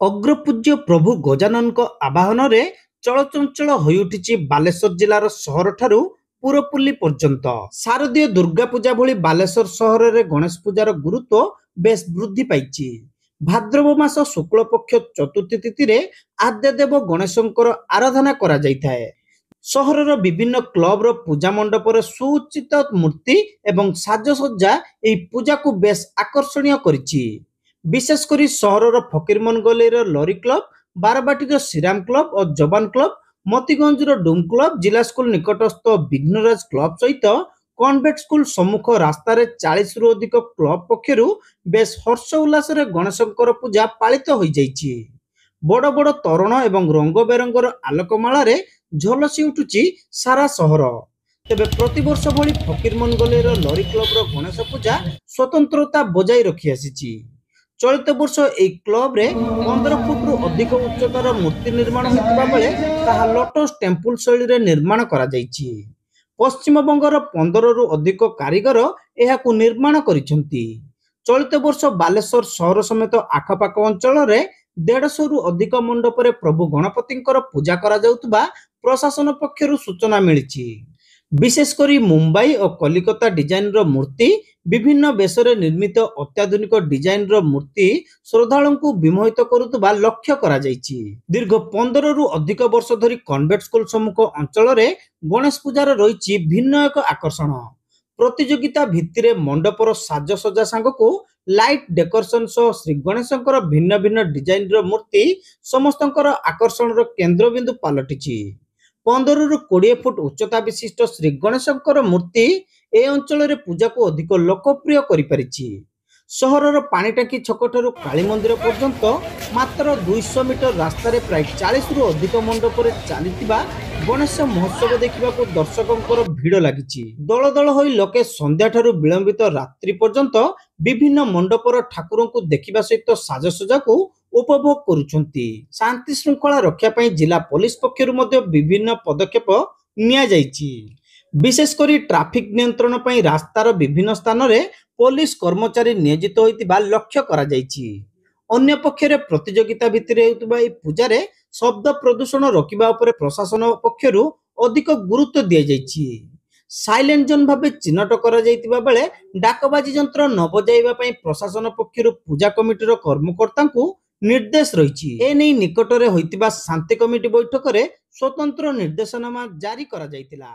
ଅଗ୍ରପୂଜ୍ୟ ପ୍ରଭୁ ଗଜାନନଙ୍କ ଆବାହନରେ ଚଳଚଞ୍ଚଳ ହୋଇଉଠିଛି ବାଲେଶ୍ୱର ଜିଲ୍ଲାର ସହରଠାରୁ ପୁରପଲ୍ଲୀ ପର୍ଯ୍ୟନ୍ତ। ଶାରଦୀୟ ଦୁର୍ଗା ପୂଜା ଭଳି ବାଲେଶ୍ୱର ସହରରେ ଗଣେଶ ପୂଜାର ଗୁରୁତ୍ୱ ବେଶ ବୃଦ୍ଧି ପାଇଛି। ଭାଦ୍ରବ ମାସ ଶୁକ୍ଳପକ୍ଷ ଚତୁର୍ଥୀ ତିଥିରେ ଆଦ୍ୟଦେବ ଗଣେଶଙ୍କର ଆରାଧନା କରାଯାଇଥାଏ। ସହରର ବିଭିନ୍ନ କ୍ଲବର ପୂଜା ମଣ୍ଡପରେ ସୁଉଚ୍ଚିତ ମୂର୍ତ୍ତି ଏବଂ ସାଜସଜ୍ଜା ଏହି ପୂଜାକୁ ବେଶ ଆକର୍ଷଣୀୟ କରିଛି। ବିଶେଷ କରି ସହରର ଫକୀରମୋହନ ଗଲ୍ଲୀର ଲରି କ୍ଲବ, ବାରବାଟୀର ଶ୍ରୀରାମ କ୍ଲବ ଓ ଯବାନ କ୍ଲବ, ମତିଗଞ୍ଜର ଡୁମ୍ କ୍ଲବ, ଜିଲ୍ଲା ସ୍କୁଲ ନିକଟସ୍ଥ ବିଘ୍ନରାଜ କ୍ଲବ ସହିତ କନଭେଣ୍ଟ ସ୍କୁଲ ସମ୍ମୁଖ ରାସ୍ତାରେ 40ରୁ ଅଧିକ କ୍ଲବ ପକ୍ଷରୁ ବେଶ ହର୍ଷ ଉଲ୍ଲାସରେ ଗଣେଶଙ୍କର ପୂଜା ପାଳିତ ହୋଇଯାଇଛି। ବଡ଼ ବଡ଼ ତୋରଣ ଏବଂ ରଙ୍ଗ ବେରଙ୍ଗର ଆଲୋକମାଳାରେ ଝଲସି ଉଠୁଛି ସାରା ସହର। ତେବେ ପ୍ରତିବର୍ଷ ଭଳି ଫକୀରମୋହନ ଗଲ୍ଲୀର ଲରି କ୍ଲବର ଗଣେଶ ପୂଜା ସ୍ୱତନ୍ତ୍ରତା ବଜାୟ ରଖି ଆସିଛି। ଚଳିତ ବର୍ଷ ଏହି କ୍ଲବରେ 15 ଫୁଟରୁ ଅଧିକ ଉଚ୍ଚତାର ମୂର୍ତ୍ତି ନିର୍ମାଣ ହୋଇଥିବା ବେଳେ ତାହା ଲୋଟସ୍ ଟେମ୍ପୁଲ ଶୈଳୀରେ ନିର୍ମାଣ କରାଯାଇଛି। ପଶ୍ଚିମବଙ୍ଗର 15ରୁ ଅଧିକ କାରିଗର ଏହାକୁ ନିର୍ମାଣ କରିଛନ୍ତି। ଚଳିତ ବର୍ଷ ବାଲେଶ୍ୱର ସହର ସମେତ ଆଖପାଖ ଅଞ୍ଚଳରେ 150ରୁ ଅଧିକ ମଣ୍ଡପରେ ପ୍ରଭୁ ଗଣପତିଙ୍କର ପୂଜା କରାଯାଉଥିବା ପ୍ରଶାସନ ପକ୍ଷରୁ ସୂଚନା ମିଳିଛି। ବିଶେଷ କରି ମୁମ୍ବାଇ ଓ କଲିକତା ଡିଜାଇନର ମୂର୍ତ୍ତି, ବିଭିନ୍ନ ବେଶରେ ନିର୍ମିତ ଅତ୍ୟାଧୁନିକ ଡିଜାଇନର ମୂର୍ତ୍ତି ଶ୍ରଦ୍ଧାଳୁଙ୍କୁ ବିମୋହିତ କରୁଥିବା ଲକ୍ଷ୍ୟ କରାଯାଇଛି। ଦୀର୍ଘ 15ରୁ ଅଧିକ ବର୍ଷ ଧରି କନଭେଣ୍ଟ ସ୍କୁଲ ସମ୍ମୁଖ ଅଞ୍ଚଳରେ ଗଣେଶ ପୂଜାର ରହିଛି ଭିନ୍ନ ଏକ ଆକର୍ଷଣ। ପ୍ରତିଯୋଗିତା ଭିତ୍ତିରେ ମଣ୍ଡପର ସାଜସଜ୍ଜା ସାଙ୍ଗକୁ ଲାଇଟ୍ ଡେକୋରେସନ ସହ ଶ୍ରୀଗଣେଶଙ୍କର ଭିନ୍ନ ଭିନ୍ନ ଡିଜାଇନର ମୂର୍ତ୍ତି ସମସ୍ତଙ୍କର ଆକର୍ଷଣର କେନ୍ଦ୍ରବିନ୍ଦୁ ପାଲଟିଛି। 15ରୁ 20 ଫୁଟ ଉଚ୍ଚତା ବିଶିଷ୍ଟ ଶ୍ରୀଗଣେଶଙ୍କର ମୂର୍ତ୍ତି ଏ ଅଞ୍ଚଳରେ ପୂଜାକୁ ଅଧିକ ଲୋକପ୍ରିୟ କରିପାରିଛି। ସହରର ପାଣିଟାଙ୍କି ଛକଠାରୁ କାଳୀ ମନ୍ଦିର ପର୍ଯ୍ୟନ୍ତ ମାତ୍ର 200 ମିଟର ରାସ୍ତାରେ ପ୍ରାୟ 40ରୁ ଅଧିକ ମଣ୍ଡପରେ ଚାଲିଥିବା ଗଣେଶ ମହୋତ୍ସବ ଦେଖିବାକୁ ଦର୍ଶକଙ୍କର ଭିଡ଼ ଲାଗିଛି। ଦଳ ଦଳ ହୋଇ ଲୋକେ ସନ୍ଧ୍ୟାଠାରୁ ବିଳମ୍ବିତ ରାତ୍ରି ପର୍ଯ୍ୟନ୍ତ ବିଭିନ୍ନ ମଣ୍ଡପର ଠାକୁରଙ୍କୁ ଦେଖିବା ସହିତ ସାଜସଜ୍ଜାକୁ ଉପଭୋଗ କରୁଛନ୍ତି। ଶାନ୍ତି ଶୃଙ୍ଖଳା ରକ୍ଷା ପାଇଁ ଜିଲ୍ଲା ପୋଲିସ ପକ୍ଷରୁ ମଧ୍ୟ ବିଭିନ୍ନ ପଦକ୍ଷେପ ନିଆଯାଇଛି। ବିଶେଷ କରି ଟ୍ରାଫିକ ନିୟନ୍ତ୍ରଣ ପାଇଁ ରାସ୍ତାର ବିଭିନ୍ନ ସ୍ଥାନରେ ପୋଲିସ କର୍ମଚାରୀ ନିୟୋଜିତ ହୋଇଥିବା ଲକ୍ଷ୍ୟ କରାଯାଇଛି। ଅନ୍ୟପକ୍ଷରେ ପ୍ରତିଯୋଗିତା ଭିତ୍ତିରେ ହେଉଥିବା ଏହି ପୂଜାରେ ଶବ୍ଦ ପ୍ରଦୂଷଣ ରୋକିବା ଉପରେ ପ୍ରଶାସନ ପକ୍ଷରୁ ଅଧିକ ଗୁରୁତ୍ୱ ଦିଆଯାଇଛି। ସାଇଲେଣ୍ଟ ଜୋନ୍ ଭାବେ ଚିହ୍ନଟ କରାଯାଇଥିବା ବେଳେ ଡାକବାଜି ଯନ୍ତ୍ର ନ ବଜାଇବା ପାଇଁ ପ୍ରଶାସନ ପକ୍ଷରୁ ପୂଜା କମିଟିର କର୍ମକର୍ତ୍ତାଙ୍କୁ ନିର୍ଦ୍ଦେଶ ରହିଛି। ଏନେଇ ନିକଟରେ ହୋଇଥିବା ଶାନ୍ତି କମିଟି ବୈଠକରେ ସ୍ୱତନ୍ତ୍ର ନିର୍ଦ୍ଦେଶନାମା ଜାରି କରାଯାଇଥିଲା।